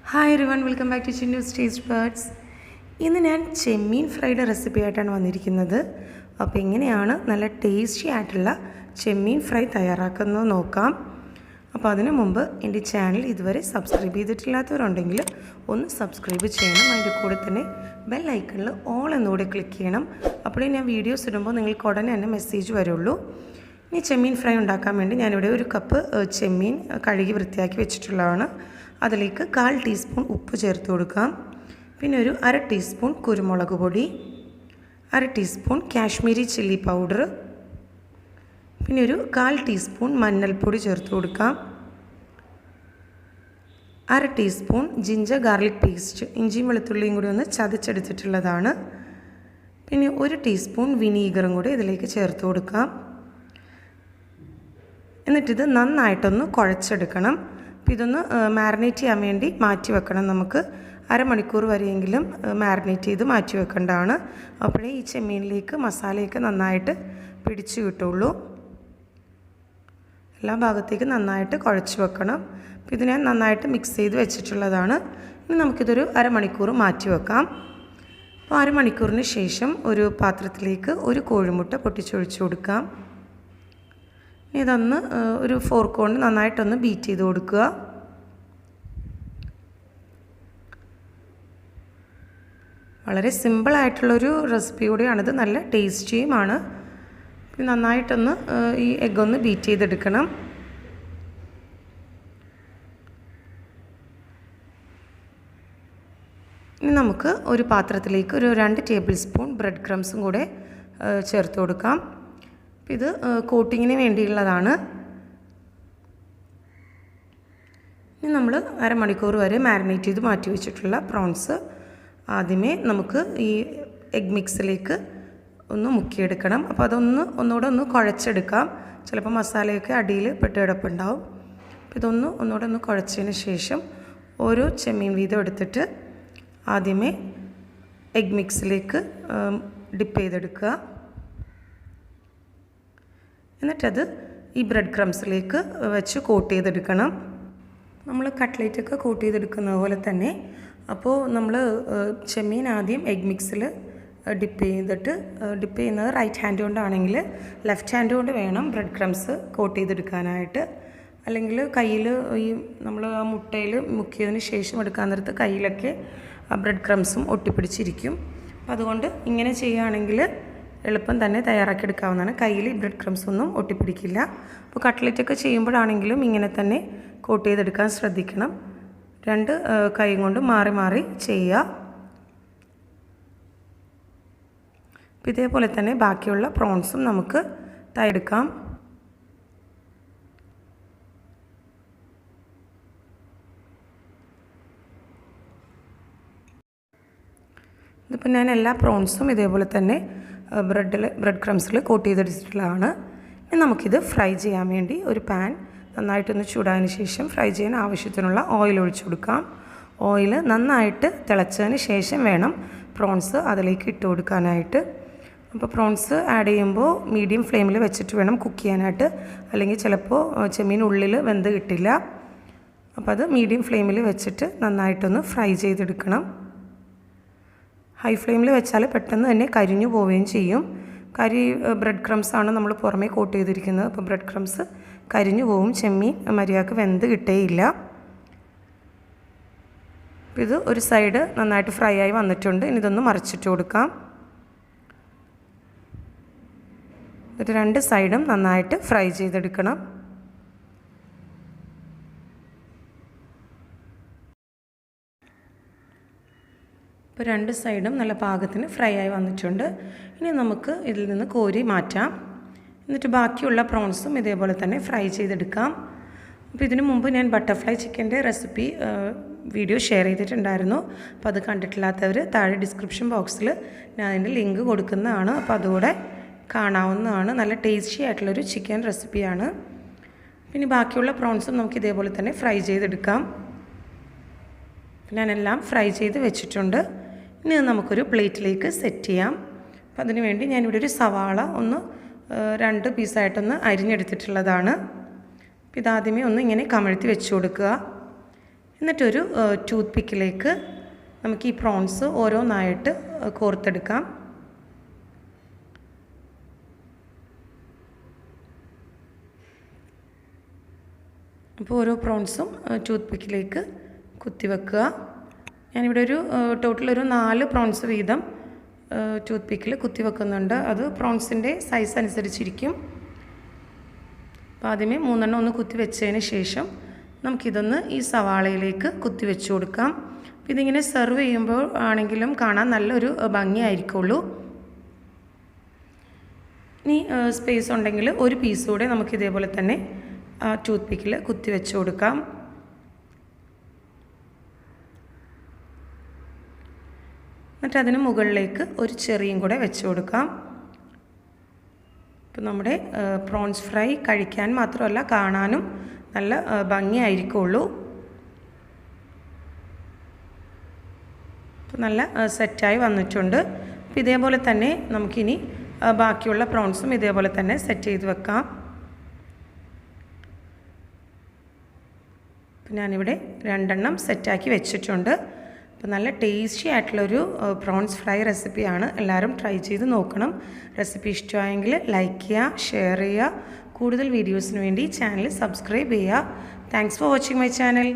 Hi everyone, welcome back to Chinnu's taste buds. ഇന്ന് ഞാൻ ചെമ്മീൻ fried recipe ആയിട്ടാണ് വന്നിരിക്കുന്നത്. അപ്പോൾ എങ്ങനെയാണ് നല്ല ടേസ്റ്റി ആയിട്ടുള്ള ചെമ്മീൻ ഫ്രൈ തയ്യാറാക്കുന്നത് നോക്കാം. അപ്പോൾ അതിനു മുമ്പ് എൻ്റെ ചാനൽ ഇതുവരെ സബ്സ്ക്രൈബ് ചെയ്തിട്ടില്ലാത്തവരുണ്ടെങ്കിൽ ഒന്ന് സബ്സ്ക്രൈബ് ചെയ്യണം. അതിൻ്റെ കൂടെ തന്നെ ബെൽ ഐക്കണിൽ ഓൾ എന്നുകൂടെ ക്ലിക്ക് ചെയ്യണം. അപ്പോഴേ ഞാൻ വീഡിയോസ് ഇടുമ്പോൾ നിങ്ങൾക്ക് ഉടനെ തന്നെ മെസ്സേജ് വരുള്ളൂ. ഇനി ചെമ്മീൻ ഫ്രൈ ഉണ്ടാക്കാൻ വേണ്ടി ഞാനിവിടെ ഒരു കപ്പ് ചെമ്മീൻ കഴുകി വൃത്തിയാക്കി വെച്ചിട്ടുള്ളതാണ്. അതിലേക്ക് 1/4 ടീസ്പൂൺ ഉപ്പ് ചേർത്ത് കൊടുക്കാം. പിന്നെ ഒരു 1/2 ടീസ്പൂൺ കുരുമുളക് പൊടി, 1/2 ടീസ്പൂൺ കാശ്മീരി ചില്ലി പൗഡർ, പിന്നെ ഒരു 1/4 ടീസ്പൂൺ മഞ്ഞൾപ്പൊടി ചേർത്ത് കൊടുക്കാം. 1/2 ടീസ്പൂൺ ജിഞ്ചർ ഗാർലിക് പേസ്റ്റ്, ഇഞ്ചിയും വെളുത്തുള്ളിയും കൂടി ഒന്ന് ചതച്ചെടുത്തിട്ടുള്ളതാണ്. പിന്നെ 1 ടീസ്പൂൺ വിനീഗറും കൂടി ഇതിലേക്ക് ചേർത്ത് കൊടുക്കാം. എന്നിട്ടിത് നന്നായിട്ടൊന്ന് കുഴച്ചെടുക്കണം. അപ്പോൾ ഇതൊന്ന് മാരിനേറ്റ് ചെയ്യാൻ വേണ്ടി മാറ്റി വെക്കണം. നമുക്ക് അരമണിക്കൂർ വരെയെങ്കിലും മാരിനേറ്റ് ചെയ്ത് മാറ്റി വെക്കേണ്ടതാണ്. അപ്പോഴേ ഈ ചെമ്മീനിലേക്ക് മസാലയൊക്കെ നന്നായിട്ട് പിടിച്ച് കിട്ടുള്ളൂ. എല്ലാ ഭാഗത്തേക്കും നന്നായിട്ട് കുഴച്ച് വെക്കണം. അപ്പോൾ ഇത് ഞാൻ നന്നായിട്ട് മിക്സ് ചെയ്ത് വെച്ചിട്ടുള്ളതാണ്. ഇനി നമുക്കിതൊരു അരമണിക്കൂർ മാറ്റി വെക്കാം. അപ്പോൾ അരമണിക്കൂറിന് ശേഷം ഒരു പാത്രത്തിലേക്ക് ഒരു കോഴിമുട്ട പൊട്ടിച്ചൊഴിച്ച് കൊടുക്കാം. ഇതൊന്ന് ഒരു ഫോർക്ക് കൊണ്ട് നന്നായിട്ടൊന്ന് ബീറ്റ് ചെയ്ത് കൊടുക്കുക. വളരെ സിമ്പിളായിട്ടുള്ളൊരു റെസിപ്പി കൂടിയാണിത്, നല്ല ടേസ്റ്റിയുമാണ്. നന്നായിട്ടൊന്ന് ഈ എഗ്ഗൊന്ന് ബീറ്റ് ചെയ്തെടുക്കണം. ഇനി നമുക്ക് ഒരു പാത്രത്തിലേക്ക് ഒരു 2 ടേബിൾ സ്പൂൺ ബ്രെഡ് ക്രംസും കൂടെ ചേർത്ത് കൊടുക്കാം. ഇത് കോട്ടിങ്ങിന് വേണ്ടിയുള്ളതാണ്. ഇനി നമ്മൾ അരമണിക്കൂർ വരെ മാരിനേറ്റ് ചെയ്ത് മാറ്റി വെച്ചിട്ടുള്ള പ്രോൺസ് ആദ്യമേ നമുക്ക് ഈ എഗ് മിക്സിലേക്ക് ഒന്ന് മുക്കിയെടുക്കണം. അപ്പോൾ ഒന്നുകൂടെ ഒന്ന് കുഴച്ചെടുക്കാം. ചിലപ്പോൾ മസാലയൊക്കെ അടിയിൽ പെട്ട് കിടപ്പുണ്ടാവും. അപ്പോൾ ഒന്നുകൂടെ ഒന്ന് കുഴച്ചതിന് ശേഷം ഓരോ ചെമ്മീൻ വീതം എടുത്തിട്ട് ആദ്യമേ എഗ് മിക്സിലേക്ക് ഡിപ്പ് ചെയ്തെടുക്കുക. എന്നിട്ടത് ഈ ബ്രെഡ് ക്രംസിലേക്ക് വെച്ച് കോട്ട് ചെയ്തെടുക്കണം. നമ്മൾ കട്ട്ലേറ്റൊക്കെ കോട്ട് ചെയ്തെടുക്കുന്ന പോലെ തന്നെ. അപ്പോൾ നമ്മൾ ചെമ്മീൻ ആദ്യം എഗ് മിക്സിൽ ഡിപ്പ് ചെയ്യുന്നത് റൈറ്റ് ഹാൻഡ് കൊണ്ടാണെങ്കിൽ ലെഫ്റ്റ് ഹാൻഡ് കൊണ്ട് വേണം ബ്രെഡ് ക്രംസ് കോട്ട് ചെയ്തെടുക്കാനായിട്ട്. അല്ലെങ്കിൽ കയ്യിൽ ഈ നമ്മൾ ആ മുട്ടയിൽ മുക്കിയതിന് ശേഷം എടുക്കാൻ നേരത്ത് കയ്യിലൊക്കെ ആ ബ്രെഡ് ക്രംസും ഒട്ടിപ്പിടിച്ചിരിക്കും. അപ്പോൾ അതുകൊണ്ട് ഇങ്ങനെ ചെയ്യുകയാണെങ്കിൽ എളുപ്പം തന്നെ തയ്യാറാക്കി എടുക്കാവുന്നതാണ്. കയ്യിൽ ഈ ബ്രെഡ് ക്രംസ് ഒന്നും ഒട്ടിപ്പിടിക്കില്ല. അപ്പോൾ കട്ട്ലറ്റൊക്കെ ചെയ്യുമ്പോഴാണെങ്കിലും ഇങ്ങനെ തന്നെ കോട്ട് ചെയ്തെടുക്കാൻ ശ്രദ്ധിക്കണം. 2 കൈ കൊണ്ട് മാറി മാറി ചെയ്യുക. അപ്പോൾ ഇതേപോലെ തന്നെ ബാക്കിയുള്ള പ്രോൺസും നമുക്ക് തയ്യെടുക്കാം. ഇതിപ്പോൾ ഞാൻ എല്ലാ പ്രോൺസും ഇതേപോലെ തന്നെ ബ്രെഡ് ക്രംസിൽ കോട്ട് ചെയ്തെടുത്തിട്ടുള്ളതാണ്. ഇനി നമുക്കിത് ഫ്രൈ ചെയ്യാൻ വേണ്ടി ഒരു പാൻ നന്നായിട്ടൊന്ന് ചൂടായതിന് ശേഷം ഫ്രൈ ചെയ്യാൻ ആവശ്യത്തിനുള്ള ഓയിൽ ഒഴിച്ചു കൊടുക്കാം. ഓയിൽ നന്നായിട്ട് തിളച്ചതിന് ശേഷം വേണം പ്രോൺസ് അതിലേക്ക് ഇട്ട് കൊടുക്കാനായിട്ട്. അപ്പോൾ പ്രോൺസ് ആഡ് ചെയ്യുമ്പോൾ മീഡിയം ഫ്ലെയിമിൽ വെച്ചിട്ട് വേണം കുക്ക് ചെയ്യാനായിട്ട്. അല്ലെങ്കിൽ ചിലപ്പോൾ ചെമ്മീൻ ഉള്ളിൽ വെന്ത് കിട്ടില്ല. അപ്പോൾ അത് മീഡിയം ഫ്ലെയിമിൽ വെച്ചിട്ട് നന്നായിട്ടൊന്ന് ഫ്രൈ ചെയ്തെടുക്കണം. ഹൈ ഫ്ലെയിമിൽ വെച്ചാൽ പെട്ടെന്ന് തന്നെ കരിഞ്ഞു പോവുകയും ചെയ്യും. ബ്രെഡ് ക്രംസ് ആണ് നമ്മൾ പുറമേ കോട്ട് ചെയ്തിരിക്കുന്നത്. അപ്പോൾ ബ്രെഡ് ക്രംസ് കരിഞ്ഞു പോവും, ചെമ്മീൻ മര്യാദക്ക് വെന്ത് കിട്ടേയില്ല. അപ്പോൾ ഇത് ഒരു സൈഡ് നന്നായിട്ട് ഫ്രൈ ആയി വന്നിട്ടുണ്ട്. ഇനി ഇതൊന്ന് മറിച്ചിട്ട് കൊടുക്കാം. എന്നിട്ട് 2 സൈഡും നന്നായിട്ട് ഫ്രൈ ചെയ്തെടുക്കണം. ഇപ്പോൾ 2 സൈഡും നല്ല പാകത്തിന് ഫ്രൈ ആയി വന്നിട്ടുണ്ട്. ഇനി നമുക്ക് ഇതിൽ നിന്ന് കോരി മാറ്റാം. എന്നിട്ട് ബാക്കിയുള്ള പ്രോൺസും ഇതേപോലെ തന്നെ ഫ്രൈ ചെയ്തെടുക്കാം. അപ്പോൾ ഇതിനു മുമ്പ് ഞാൻ ബട്ടർഫ്ലൈ ചിക്കൻ്റെ റെസിപ്പി വീഡിയോ ഷെയർ ചെയ്തിട്ടുണ്ടായിരുന്നു. അപ്പോൾ അത് കണ്ടിട്ടില്ലാത്തവർ താഴെ ഡിസ്ക്രിപ്ഷൻ ബോക്സിൽ ഞാൻ അതിൻ്റെ ലിങ്ക് കൊടുക്കുന്നതാണ്. അപ്പോൾ അതുകൂടെ കാണാവുന്നതാണ്. നല്ല ടേസ്റ്റി ആയിട്ടുള്ളൊരു ചിക്കൻ റെസിപ്പിയാണ്. പിന്നെ ബാക്കിയുള്ള പ്രോൺസും നമുക്ക് ഇതേപോലെ തന്നെ ഫ്രൈ ചെയ്തെടുക്കാം. ഞാനെല്ലാം ഫ്രൈ ചെയ്ത് വെച്ചിട്ടുണ്ട്. ഇനി നമുക്കൊരു പ്ലേറ്റിലേക്ക് സെറ്റ് ചെയ്യാം. അപ്പോൾ അതിന് വേണ്ടി ഞാനിവിടെ ഒരു സവാള 2 പീസായിട്ടൊന്ന് അരിഞ്ഞെടുത്തിട്ടുള്ളതാണ്. അപ്പോൾ ഇതാദ്യമേ ഒന്ന് ഇങ്ങനെ കമഴ്ത്തി വെച്ച് കൊടുക്കുക. എന്നിട്ടൊരു ടൂത്ത് പിക്കിലേക്ക് നമുക്ക് ഈ പ്രോൺസ് ഓരോന്നായിട്ട് കോർത്തെടുക്കാം. അപ്പോൾ ഓരോ പ്രോൺസും ടൂത്ത് പിക്കിലേക്ക് കുത്തിവെക്കുക. ഞാനിവിടെ ടോട്ടൽ ഒരു 4 പ്രോൺസ് വീതം ടൂത്ത് പിക്കിൽ കുത്തിവെക്കുന്നുണ്ട്. അത് പ്രോൺസിൻ്റെ സൈസ് അനുസരിച്ചിരിക്കും. അപ്പോൾ ആദ്യമേ 3 എണ്ണം ഒന്ന് കുത്തിവെച്ചതിന് ശേഷം നമുക്കിതൊന്ന് ഈ സവാളയിലേക്ക് കുത്തിവെച്ച് കൊടുക്കാം. അപ്പോൾ ഇതിങ്ങനെ സെർവ് ചെയ്യുമ്പോൾ ആണെങ്കിലും കാണാൻ നല്ലൊരു ഭംഗിയായിരിക്കുള്ളൂ. ഇനി സ്പേസ് ഉണ്ടെങ്കിൽ ഒരു പീസ് കൂടെ നമുക്കിതേപോലെ തന്നെ ടൂത്ത് പിക്കിൽ കുത്തിവെച്ച് കൊടുക്കാം. എന്നിട്ട് അതിന് മുകളിലേക്ക് ഒരു ചെറിയും കൂടെ വെച്ച് കൊടുക്കാം. അപ്പോൾ നമ്മുടെ പ്രോൺസ് ഫ്രൈ കഴിക്കാൻ മാത്രമല്ല കാണാനും നല്ല ഭംഗിയായിരിക്കുള്ളൂ. അപ്പോൾ നല്ല സെറ്റായി വന്നിട്ടുണ്ട്. അപ്പോൾ ഇതേപോലെ തന്നെ നമുക്കിനി ബാക്കിയുള്ള പ്രോൺസും ഇതേപോലെ തന്നെ സെറ്റ് ചെയ്ത് വെക്കാം. അപ്പോൾ ഞാനിവിടെ 2 എണ്ണം സെറ്റാക്കി വെച്ചിട്ടുണ്ട്. അപ്പോൾ നല്ല ടേസ്റ്റി ആയിട്ടുള്ളൊരു പ്രോൺസ് ഫ്രൈ റെസിപ്പിയാണ്. എല്ലാവരും ട്രൈ ചെയ്ത് നോക്കണം. റെസിപ്പി ഇഷ്ടമായെങ്കിൽ ലൈക്ക് ചെയ്യുക, ഷെയർ ചെയ്യുക. കൂടുതൽ വീഡിയോസിന് വേണ്ടി ചാനൽ സബ്സ്ക്രൈബ് ചെയ്യുക. Thanks for watching my channel.